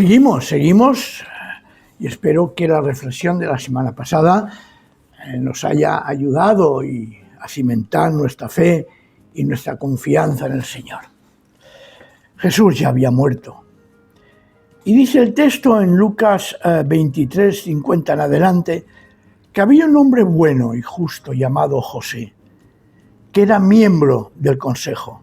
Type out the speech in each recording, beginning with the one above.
Seguimos y espero que la reflexión de la semana pasada nos haya ayudado a cimentar nuestra fe y nuestra confianza en el Señor. Jesús ya había muerto. Y dice el texto en Lucas 23, 50 en adelante, que había un hombre bueno y justo llamado José, que era miembro del consejo,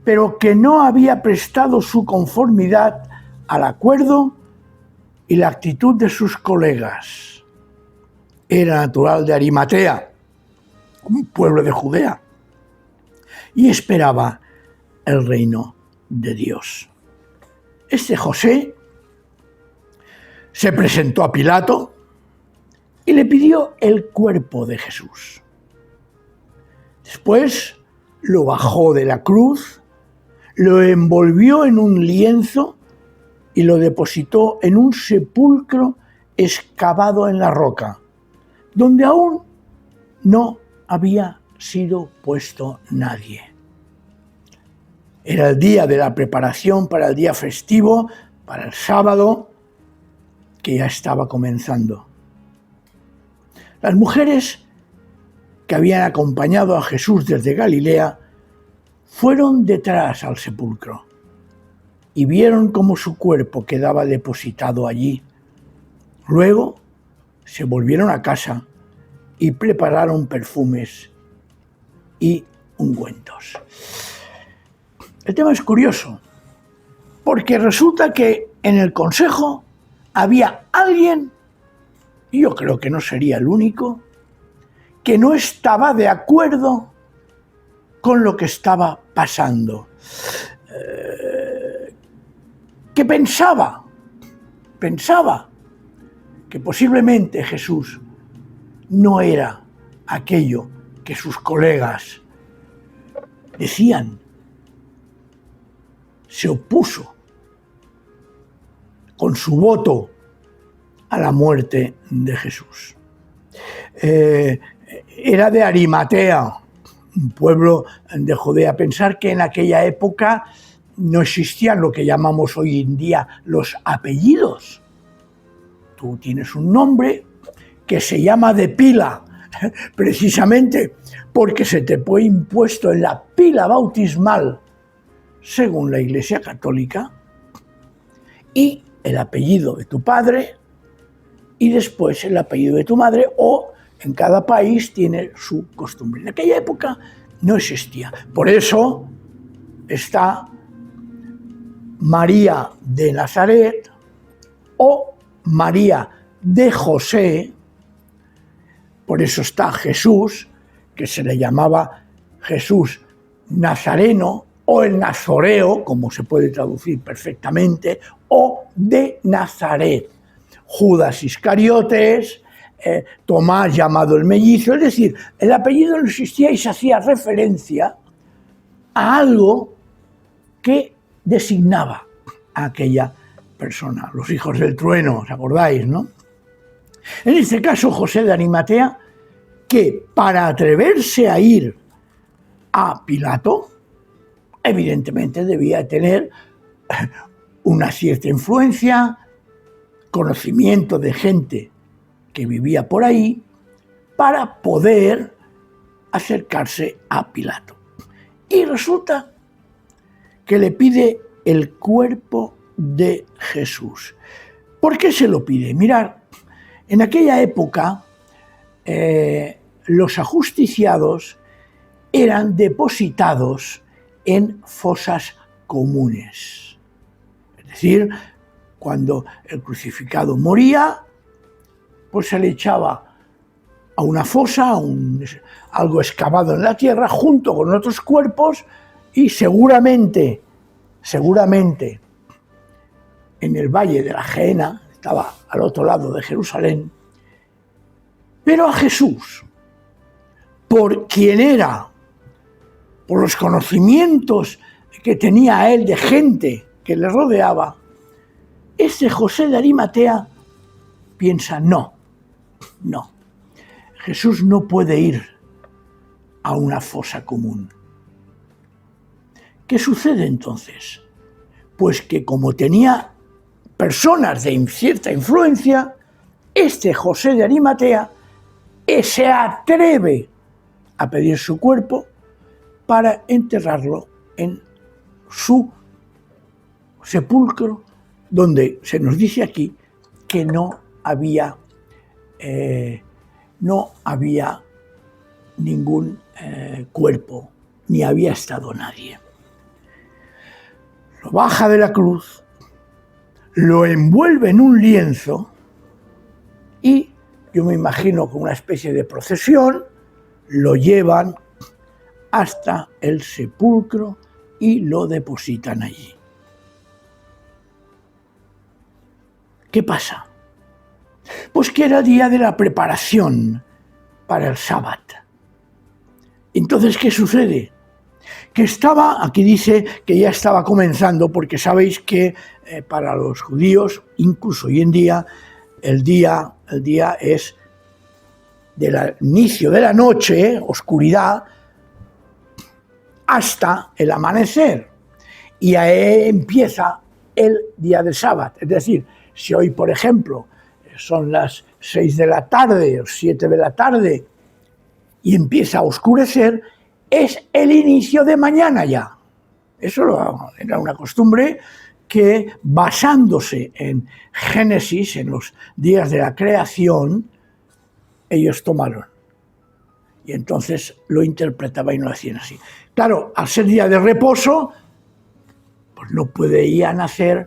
pero que no había prestado su conformidad al acuerdo y la actitud de sus colegas. Era natural de Arimatea, un pueblo de Judea, y esperaba el reino de Dios. Este José se presentó a Pilato y le pidió el cuerpo de Jesús. Después lo bajó de la cruz, lo envolvió en un lienzo y lo depositó en un sepulcro excavado en la roca, donde aún no había sido puesto nadie. Era el día de la preparación para el día festivo, para el sábado, que ya estaba comenzando. Las mujeres que habían acompañado a Jesús desde Galilea fueron detrás al sepulcro y vieron cómo su cuerpo quedaba depositado allí. Luego se volvieron a casa y prepararon perfumes y ungüentos. El tema es curioso, porque resulta que en el consejo había alguien, y yo creo que no sería el único, que no estaba de acuerdo con lo que estaba pasando, que pensaba que posiblemente Jesús no era aquello que sus colegas decían. Se opuso con su voto a la muerte de Jesús. Era de Arimatea, un pueblo de Judea. Pensar que en aquella época no existían lo que llamamos hoy en día los apellidos. Tú tienes un nombre que se llama de pila, precisamente porque se te fue impuesto en la pila bautismal, según la Iglesia Católica, y el apellido de tu padre y después el apellido de tu madre, o en cada país tiene su costumbre. En aquella época no existía. Por eso está María de Nazaret o María de José. Por eso está Jesús, que se le llamaba Jesús Nazareno, o el Nazoreo, como se puede traducir perfectamente, o de Nazaret. Judas Iscariotes, Tomás llamado el mellizo, es decir, el apellido no existía y se hacía referencia a algo que designaba a aquella persona. Los hijos del trueno, ¿os acordáis, no? En este caso, José de Arimatea, que para atreverse a ir a Pilato, evidentemente debía tener una cierta influencia, conocimiento de gente que vivía por ahí, para poder acercarse a Pilato. Y resulta que le pide el cuerpo de Jesús. ¿Por qué se lo pide? Mirad, en aquella época los ajusticiados eran depositados en fosas comunes. Es decir, cuando el crucificado moría, pues se le echaba a una fosa, algo excavado en la tierra, junto con otros cuerpos, y seguramente en el valle de la Gehenna, estaba al otro lado de Jerusalén. Pero a Jesús, por quien era, por los conocimientos que tenía él de gente que le rodeaba, este José de Arimatea piensa, no, Jesús no puede ir a una fosa común. ¿Qué sucede entonces? Pues que como tenía personas de cierta influencia, este José de Arimatea se atreve a pedir su cuerpo para enterrarlo en su sepulcro, donde se nos dice aquí que no había ningún cuerpo, ni había estado nadie. Lo baja de la cruz, lo envuelve en un lienzo y yo me imagino con una especie de procesión lo llevan hasta el sepulcro y lo depositan allí. ¿Qué pasa? Pues que era día de la preparación para el sábado. Entonces, ¿qué sucede? Que aquí dice que ya estaba comenzando, porque sabéis que para los judíos, incluso hoy en día, el día es del inicio de la noche, oscuridad, hasta el amanecer. Y ahí empieza el día del sábado. Es decir, si hoy, por ejemplo, son las 6 de la tarde o 7 de la tarde y empieza a oscurecer, es el inicio de mañana ya. Eso era una costumbre que, basándose en Génesis, en los días de la creación, ellos tomaron. Y entonces lo interpretaban y lo hacían así. Claro, al ser día de reposo, pues no podían hacer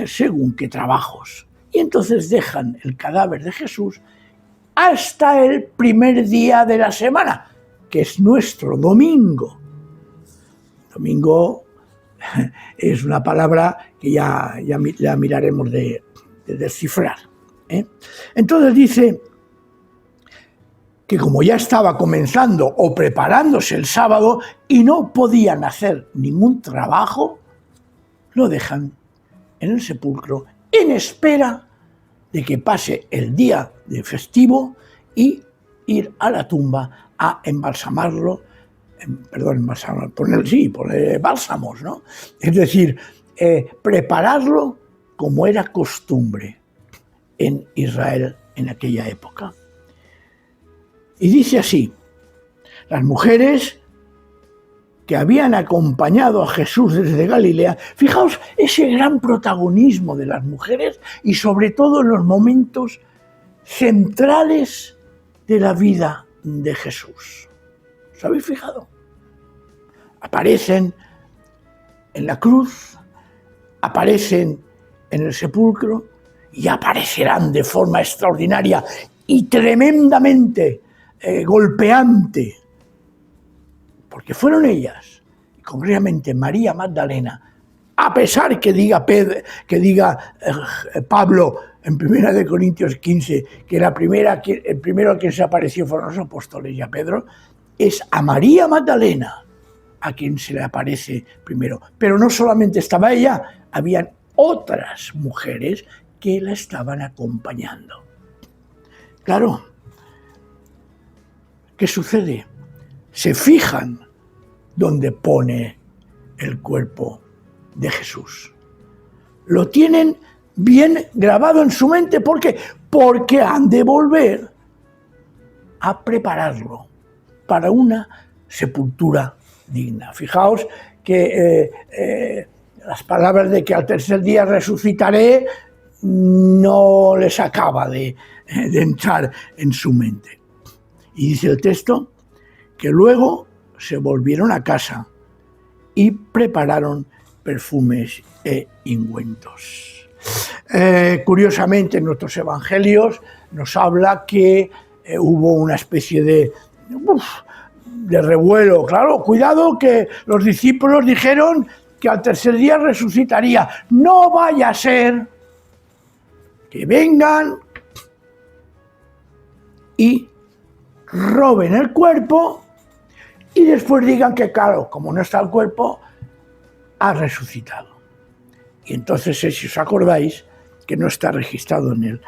según qué trabajos. Y entonces dejan el cadáver de Jesús hasta el primer día de la semana, que es nuestro domingo. Domingo es una palabra que ya miraremos de descifrar. Entonces dice que como ya estaba comenzando o preparándose el sábado y no podían hacer ningún trabajo, lo dejan en el sepulcro en espera de que pase el día de festivo y ir a la tumba a embalsamarlo, poner bálsamos, ¿no? Es decir, prepararlo como era costumbre en Israel en aquella época. Y dice así: las mujeres que habían acompañado a Jesús desde Galilea, fijaos ese gran protagonismo de las mujeres y sobre todo en los momentos centrales de la vida de Jesús. ¿Os habéis fijado? Aparecen en la cruz, aparecen en el sepulcro y aparecerán de forma extraordinaria y tremendamente golpeante, porque fueron ellas, y concretamente María Magdalena, a pesar que diga Pablo en 1 Corintios 15 que el primero a quien se apareció fueron los apóstoles y a Pedro, es a María Magdalena a quien se le aparece primero. Pero no solamente estaba ella, habían otras mujeres que la estaban acompañando. Claro, ¿qué sucede? Se fijan donde pone el cuerpo de Jesús. Lo tienen bien grabado en su mente. ¿Por qué? Porque han de volver a prepararlo para una sepultura digna. Fijaos que las palabras de que al tercer día resucitaré no les acaba de entrar en su mente. Y dice el texto que luego se volvieron a casa y prepararon perfumes e ungüentos. Curiosamente, en nuestros evangelios nos habla que hubo una especie de revuelo. Claro, cuidado, que los discípulos dijeron que al tercer día resucitaría. No vaya a ser que vengan y roben el cuerpo y después digan que, claro, como no está el cuerpo, ha resucitado. Y entonces, si os acordáis, que no está registrado en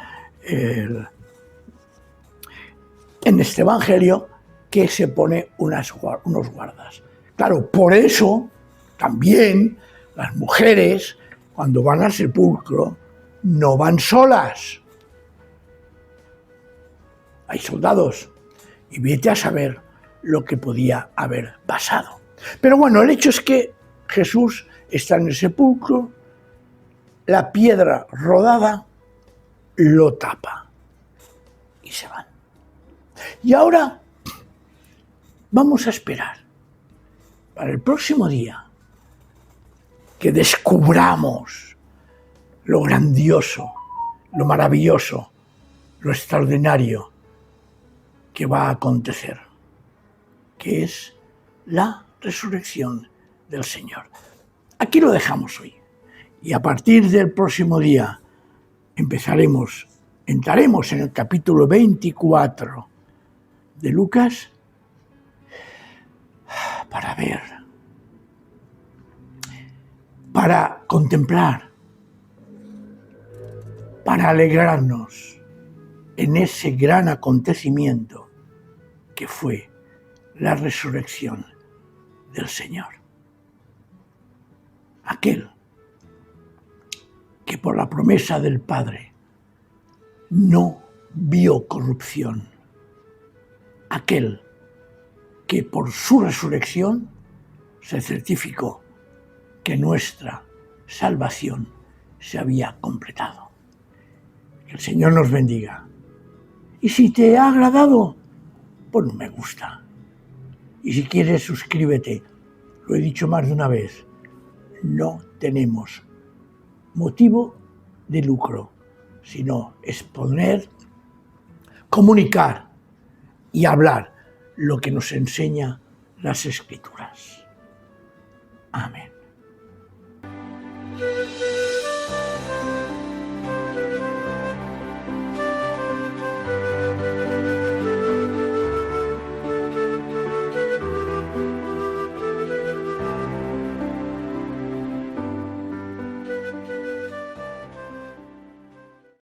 este evangelio, que se pone unos guardas. Claro, por eso también las mujeres, cuando van al sepulcro, no van solas. Hay soldados. Y vete a saber lo que podía haber pasado. Pero bueno, el hecho es que Jesús está en el sepulcro, la piedra rodada lo tapa y se van. Y ahora vamos a esperar para el próximo día que descubramos lo grandioso, lo maravilloso, lo extraordinario que va a acontecer, que es la resurrección del Señor. Aquí lo dejamos hoy. Y a partir del próximo día entraremos en el capítulo 24 de Lucas para ver, para contemplar, para alegrarnos en ese gran acontecimiento que fue la resurrección del Señor. Aquel que por la promesa del Padre no vio corrupción. Aquel que por su resurrección se certificó que nuestra salvación se había completado. Que el Señor nos bendiga. Y si te ha agradado, pon un me gusta. Y si quieres, suscríbete. Lo he dicho más de una vez. No tenemos motivo de lucro, sino exponer, comunicar y hablar lo que nos enseña las Escrituras. Amén.